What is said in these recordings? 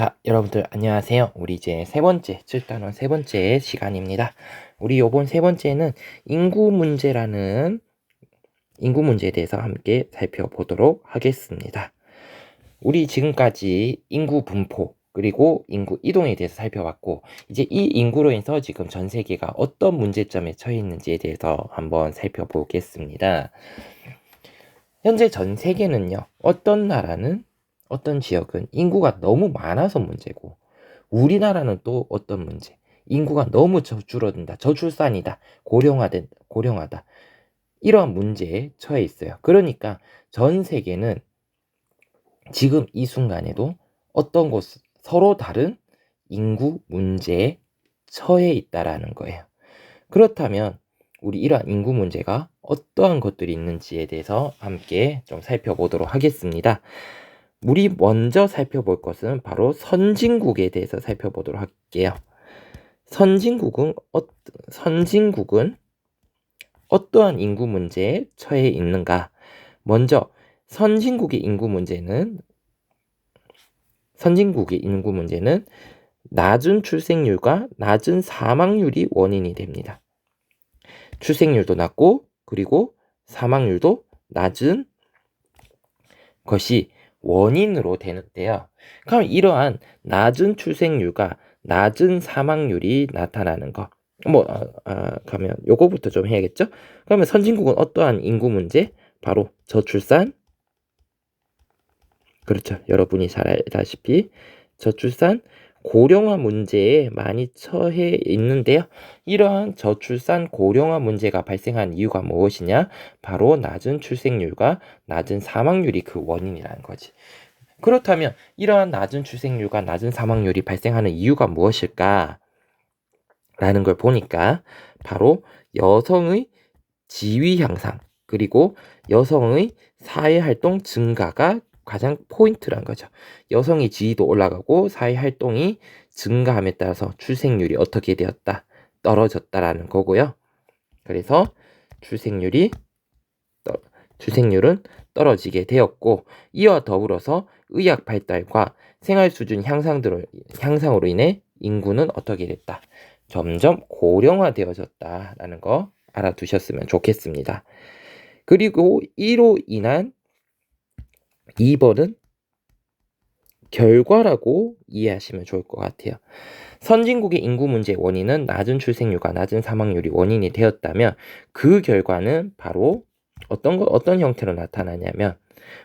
자, 여러분들 안녕하세요. 우리 이제 7단원 세 번째 시간입니다. 우리 요번 세 번째는 인구 문제에 대해서 함께 살펴보도록 하겠습니다. 우리 지금까지 인구 분포 그리고 인구 이동에 대해서 살펴봤고, 이제 이 인구로 인해서 지금 전 세계가 어떤 문제점에 처해 있는지에 대해서 한번 살펴보겠습니다. 현재 전 세계는요, 어떤 나라는 어떤 지역은 인구가 너무 많아서 문제고, 우리나라는 또 어떤 문제, 인구가 너무 줄어든다, 저출산이다, 고령화다, 이러한 문제에 처해 있어요. 그러니까 전 세계는 지금 이 순간에도 어떤 곳 서로 다른 인구 문제에 처해 있다라는 거예요. 그렇다면 우리 이러한 인구 문제가 어떠한 것들이 있는지에 대해서 함께 좀 살펴보도록 하겠습니다. 우리 먼저 살펴볼 것은 바로 선진국에 대해서 살펴보도록 할게요. 선진국은 어떠한 인구 문제에 처해 있는가? 먼저 선진국의 인구 문제는 낮은 출생률과 낮은 사망률이 원인이 됩니다. 출생률도 낮고 그리고 사망률도 낮은 것이 원인으로 되는데요. 그럼 이러한 낮은 출생률과 낮은 사망률이 나타나는 거, 그러면 요거부터 좀 해야겠죠? 그러면 선진국은 어떠한 인구 문제? 바로 저출산, 그렇죠. 여러분이 잘 알다시피 저출산, 고령화 문제에 많이 처해 있는데요. 이러한 저출산, 고령화 문제가 발생한 이유가 무엇이냐? 바로 낮은 출생률과 낮은 사망률이 그 원인이라는 거지. 그렇다면 이러한 낮은 출생률과 낮은 사망률이 발생하는 이유가 무엇일까? 라는 걸 보니까 바로 여성의 지위 향상 그리고 여성의 사회활동 증가가 가장 포인트란 거죠. 여성의 지위도 올라가고 사회활동이 증가함에 따라서 출생률이 어떻게 되었다? 떨어졌다라는 거고요. 그래서 출생률은 떨어지게 되었고, 이와 더불어서 의학 발달과 생활 수준 향상으로 인해 인구는 어떻게 됐다? 점점 고령화되어졌다라는 거 알아두셨으면 좋겠습니다. 그리고 이로 인한 2번은 결과라고 이해하시면 좋을 것 같아요. 선진국의 인구 문제의 원인은 낮은 출생률과 낮은 사망률이 원인이 되었다면 그 결과는 바로 어떤 형태로 나타나냐면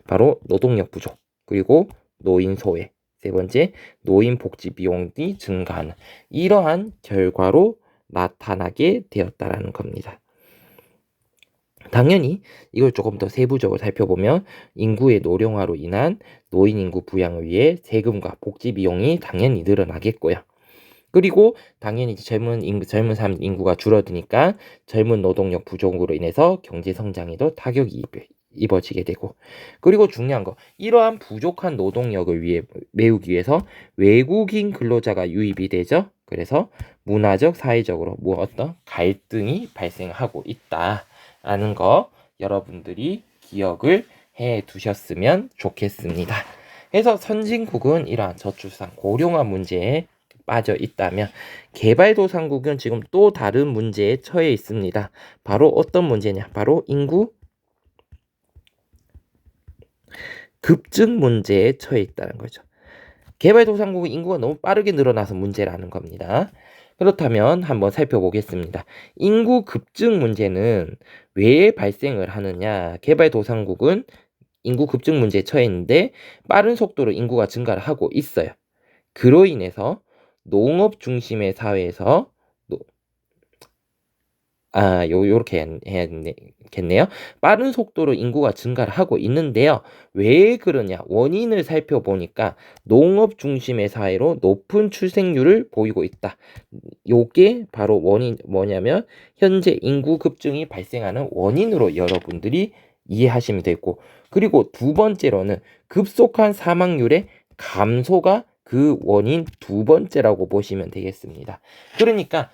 바로 노동력 부족, 그리고 노인 소외, 세 번째 노인 복지 비용이 증가하는 이러한 결과로 나타나게 되었다라는 겁니다. 당연히 이걸 조금 더 세부적으로 살펴보면 인구의 노령화로 인한 노인 인구 부양을 위해 세금과 복지 비용이 당연히 늘어나겠고요. 그리고 당연히 젊은 사람 인구가 줄어드니까 젊은 노동력 부족으로 인해서 경제 성장에도 타격이 입어지게 되고, 그리고 중요한 거, 이러한 부족한 노동력을 메우기 위해서 외국인 근로자가 유입이 되죠. 그래서 문화적, 사회적으로 어떤 갈등이 발생하고 있다라는 거 여러분들이 기억을 해 두셨으면 좋겠습니다. 그래서 선진국은 이러한 저출산, 고령화 문제에 빠져 있다면 개발도상국은 지금 또 다른 문제에 처해 있습니다. 바로 어떤 문제냐? 바로 인구 급증 문제에 처해 있다는 거죠. 개발도상국의 인구가 너무 빠르게 늘어나서 문제라는 겁니다. 그렇다면 한번 살펴보겠습니다. 인구 급증 문제는 왜 발생을 하느냐? 개발도상국은 인구 급증 문제에 처해 있는데 빠른 속도로 인구가 증가를 하고 있어요. 그로 인해서 농업 중심의 사회에서 요렇게 해야겠네요. 빠른 속도로 인구가 증가를 하고 있는데요. 왜 그러냐? 원인을 살펴보니까 농업 중심의 사회로 높은 출생률을 보이고 있다. 요게 바로 원인 뭐냐면 현재 인구 급증이 발생하는 원인으로 여러분들이 이해하시면 되고, 그리고 두 번째로는 급속한 사망률의 감소가 그 원인 두 번째라고 보시면 되겠습니다. 그러니까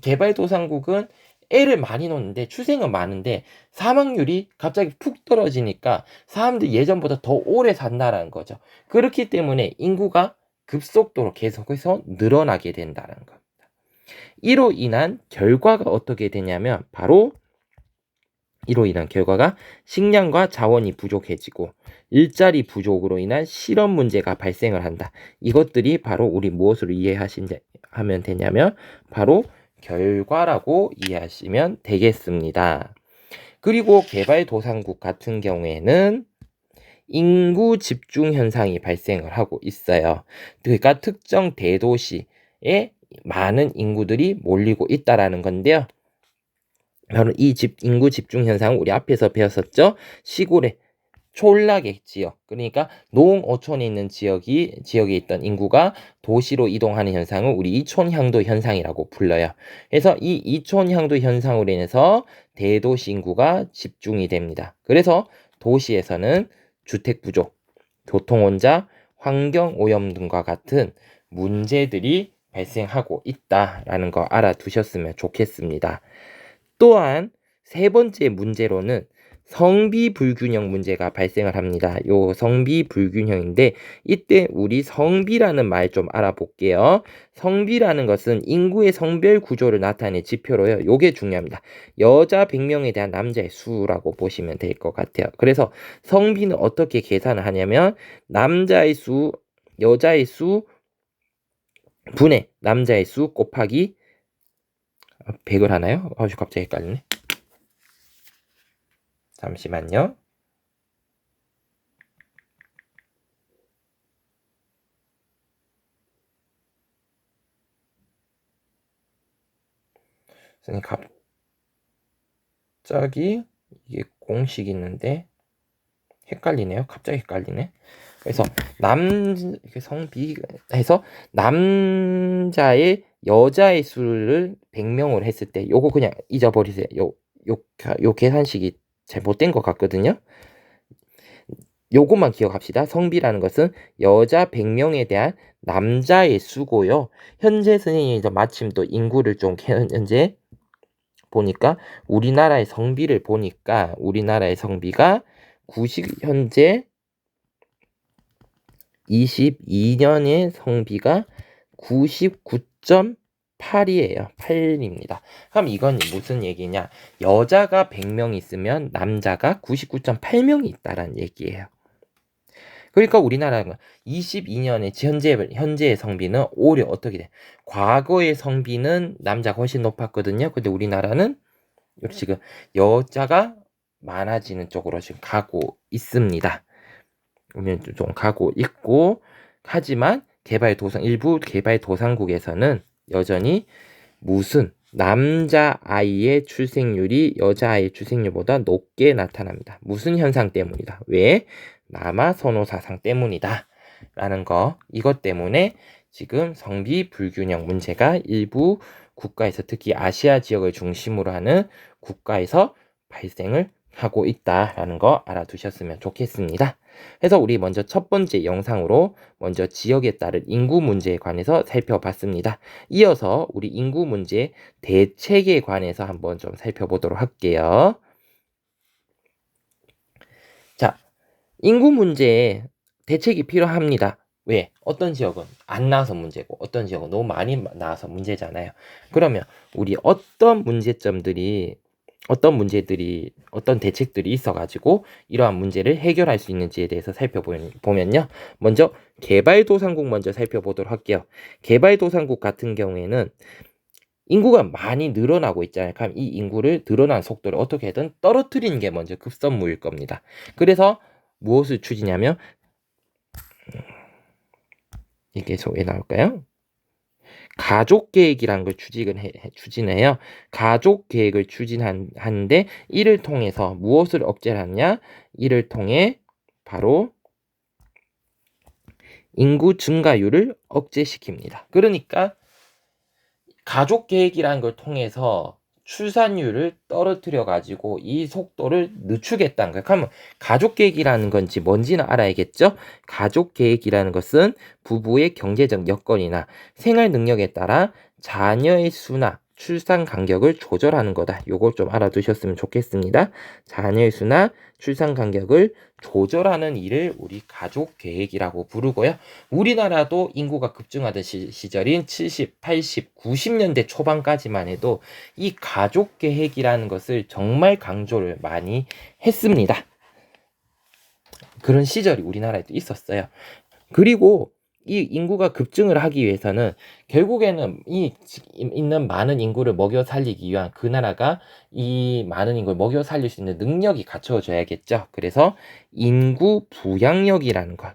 개발도상국은 애를 많이 놓는데 출생은 많은데 사망률이 갑자기 푹 떨어지니까 사람들이 예전보다 더 오래 산다라는 거죠. 그렇기 때문에 인구가 급속도로 계속해서 늘어나게 된다는 겁니다. 이로 인한 결과가 어떻게 되냐면 바로 이로 인한 결과가 식량과 자원이 부족해지고 일자리 부족으로 인한 실업 문제가 발생을 한다. 이것들이 바로 우리 무엇으로 이해하면 되냐면 바로 결과라고 이해하시면 되겠습니다. 그리고 개발도상국 같은 경우에는 인구 집중 현상이 발생을 하고 있어요. 그러니까 특정 대도시에 많은 인구들이 몰리고 있다라는 건데요. 바로 이 인구 집중 현상은 우리 앞에서 배웠었죠. 시골의 촌락의 지역, 그러니까 농어촌에 있는 지역에 있던 인구가 도시로 이동하는 현상을 우리 이촌향도 현상이라고 불러요. 그래서 이 이촌향도 현상으로 인해서 대도시 인구가 집중이 됩니다. 그래서 도시에서는 주택 부족, 교통 혼잡, 환경 오염 등과 같은 문제들이 발생하고 있다라는 거 알아두셨으면 좋겠습니다. 또한 세 번째 문제로는 성비 불균형 문제가 발생을 합니다. 요 성비 불균형인데 이때 우리 성비라는 말 좀 알아볼게요. 성비라는 것은 인구의 성별 구조를 나타내는 지표로요. 요게 중요합니다. 여자 100명에 대한 남자의 수라고 보시면 될 것 같아요. 그래서 성비는 어떻게 계산을 하냐면 남자의 수, 여자의 수 분의 남자의 수 곱하기 100을 하나요? 아주 갑자기 헷갈리네. 잠시만요. 선생님 갑자기 이게 공식이 있는데 헷갈리네요. 갑자기 헷갈리네. 그래서 성비해서 남자의 여자의 수를 100명으로 했을 때 요거 그냥 잊어버리세요. 요 계산식이 잘못된 것 같거든요. 요것만 기억합시다. 성비라는 것은 여자 100명에 대한 남자의 수고요. 현재 선생님이 마침 또 인구를 좀 현재 보니까 우리나라의 성비를 보니까 우리나라의 성비가 현재 22년의 성비가 99.8이에요. 8입니다. 그럼 이건 무슨 얘기냐? 여자가 100명 있으면 남자가 99.8명이 있다라는 얘기예요. 그러니까 우리나라가 22년의 현재의 성비는 오히려 어떻게 돼? 과거의 성비는 남자가 훨씬 높았거든요. 근데 우리나라는 지금 여자가 많아지는 쪽으로 지금 가고 있습니다. 우리는 좀 가고 있고, 하지만 일부 개발도상국에서는 여전히 무슨 남자아이의 출생률이 여자아이의 출생률보다 높게 나타납니다. 무슨 현상 때문이다. 왜? 남아선호 사상 때문이다. 라는 거, 이것 때문에 지금 성비 불균형 문제가 일부 국가에서, 특히 아시아 지역을 중심으로 하는 국가에서 발생을 하고 있다라는 거 알아두셨으면 좋겠습니다. 그래서 우리 먼저 첫 번째 영상으로 먼저 지역에 따른 인구 문제에 관해서 살펴봤습니다. 이어서 우리 인구 문제 대책에 관해서 한번 좀 살펴보도록 할게요. 자, 인구 문제에 대책이 필요합니다. 왜? 어떤 지역은 안 나와서 문제고 어떤 지역은 너무 많이 나와서 문제잖아요. 그러면 우리 어떤 대책들이 있어가지고 이러한 문제를 해결할 수 있는지에 대해서 살펴보면요. 먼저 개발도상국 먼저 살펴보도록 할게요. 개발도상국 같은 경우에는 인구가 많이 늘어나고 있잖아요. 그럼 이 인구를 늘어난 속도를 어떻게든 떨어뜨리는 게 먼저 급선무일 겁니다. 그래서 무엇을 추진하냐면 이게 왜 나올까요? 가족계획이라는 걸 추진해요. 가족계획을 추진하는데 이를 통해서 무엇을 억제를 하느냐? 이를 통해 바로 인구 증가율을 억제시킵니다. 그러니까 가족계획이라는 걸 통해서 출산율을 떨어뜨려 가지고 이 속도를 늦추겠다는 거예요. 그러면 가족계획이라는 건지 뭔지는 알아야겠죠? 가족계획이라는 것은 부부의 경제적 여건이나 생활 능력에 따라 자녀의 수나 출산 간격을 조절하는 거다. 요걸 좀 알아두셨으면 좋겠습니다. 자녀의 수나 출산 간격을 조절하는 일을 우리 가족 계획이라고 부르고요. 우리나라도 인구가 급증하던 시절인 70, 80, 90년대 초반까지만 해도 이 가족 계획이라는 것을 정말 강조를 많이 했습니다. 그런 시절이 우리나라에도 있었어요. 그리고 이 인구가 급증을 하기 위해서는 결국에는 이 있는 많은 인구를 먹여 살리기 위한 그 나라가 이 많은 인구를 먹여 살릴 수 있는 능력이 갖춰져야겠죠. 그래서 인구 부양력이라는 것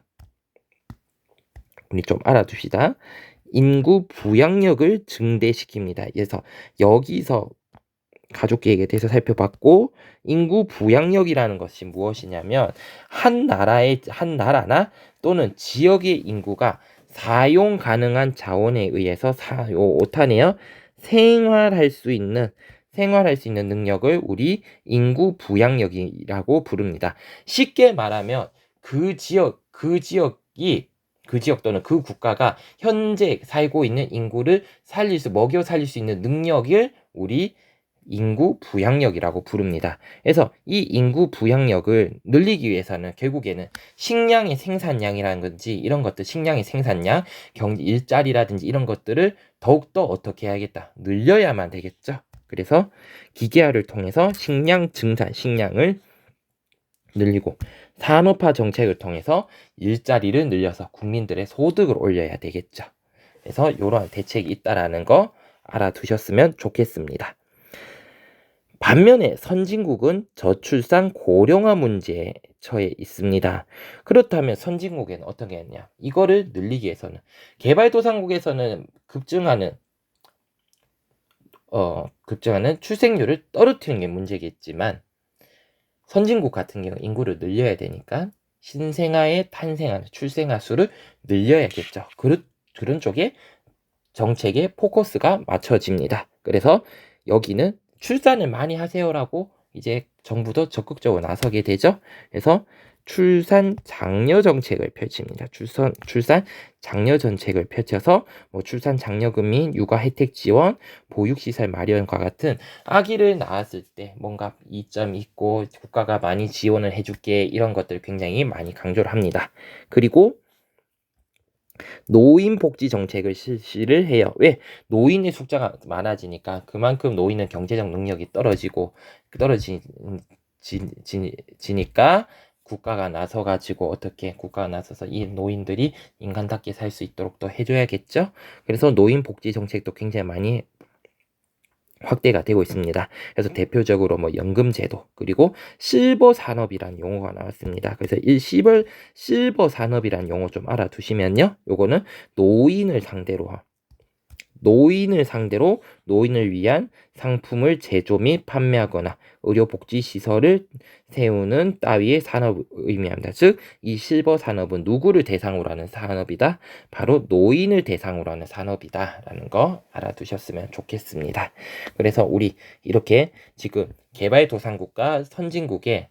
우리 좀 알아둡시다. 인구 부양력을 증대시킵니다. 그래서 여기서 가족계획에 대해서 살펴봤고, 인구 부양력이라는 것이 무엇이냐면 한 나라나 또는 지역의 인구가 사용 가능한 자원에 의해서 오타네요. 생활할 수 있는 능력을 우리 인구 부양력이라고 부릅니다. 쉽게 말하면 그 지역 또는 그 국가가 현재 살고 있는 인구를 먹여 살릴 수 있는 능력을 우리 인구 부양력이라고 부릅니다. 그래서 이 인구 부양력을 늘리기 위해서는 결국에는 식량의 생산량이라는 건지 이런 것들 식량의 생산량, 일자리라든지 이런 것들을 더욱더 어떻게 해야겠다. 늘려야만 되겠죠. 그래서 기계화를 통해서 식량을 늘리고 산업화 정책을 통해서 일자리를 늘려서 국민들의 소득을 올려야 되겠죠. 그래서 이러한 대책이 있다라는 거 알아두셨으면 좋겠습니다. 반면에 선진국은 저출산 고령화 문제에 처해 있습니다. 그렇다면 선진국에는 어떻게 했냐? 이거를 늘리기 위해서는 개발도상국에서는 급증하는 출생률을 떨어뜨리는 게 문제겠지만 선진국 같은 경우 인구를 늘려야 되니까 신생아의 탄생하는 출생아 수를 늘려야겠죠. 그런 쪽에 정책의 포커스가 맞춰집니다. 그래서 여기는 출산을 많이 하세요라고 이제 정부도 적극적으로 나서게 되죠. 그래서 출산 장려 정책을 펼칩니다. 출산 장려 정책을 펼쳐서 출산 장려금 및 육아 혜택 지원, 보육시설 마련과 같은 아기를 낳았을 때 뭔가 이점 있고 국가가 많이 지원을 해줄게 이런 것들 굉장히 많이 강조를 합니다. 그리고 노인 복지 정책을 실시를 해요. 왜? 노인의 숫자가 많아지니까 그만큼 노인은 경제적 능력이 떨어지니까 국가가 나서서 이 노인들이 인간답게 살 수 있도록 또 해줘야겠죠. 그래서 노인 복지 정책도 굉장히 많이 확대가 되고 있습니다. 그래서 대표적으로 연금제도 그리고 실버 산업이라는 용어가 나왔습니다. 그래서 이 실버 산업이라는 용어 좀 알아두시면요. 요거는 노인을 상대로 노인을 위한 상품을 제조 및 판매하거나 의료복지시설을 세우는 따위의 산업을 의미합니다. 즉, 이 실버 산업은 누구를 대상으로 하는 산업이다? 바로 노인을 대상으로 하는 산업이다. 라는 거 알아두셨으면 좋겠습니다. 그래서 우리 이렇게 지금 개발도상국과 선진국이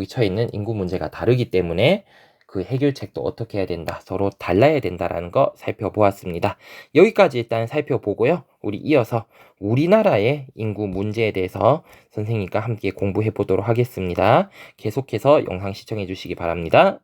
처해 있는 인구 문제가 다르기 때문에 그 해결책도 어떻게 해야 된다, 서로 달라야 된다라는 거 살펴보았습니다. 여기까지 일단 살펴보고요. 우리 이어서 우리나라의 인구 문제에 대해서 선생님과 함께 공부해 보도록 하겠습니다. 계속해서 영상 시청해 주시기 바랍니다.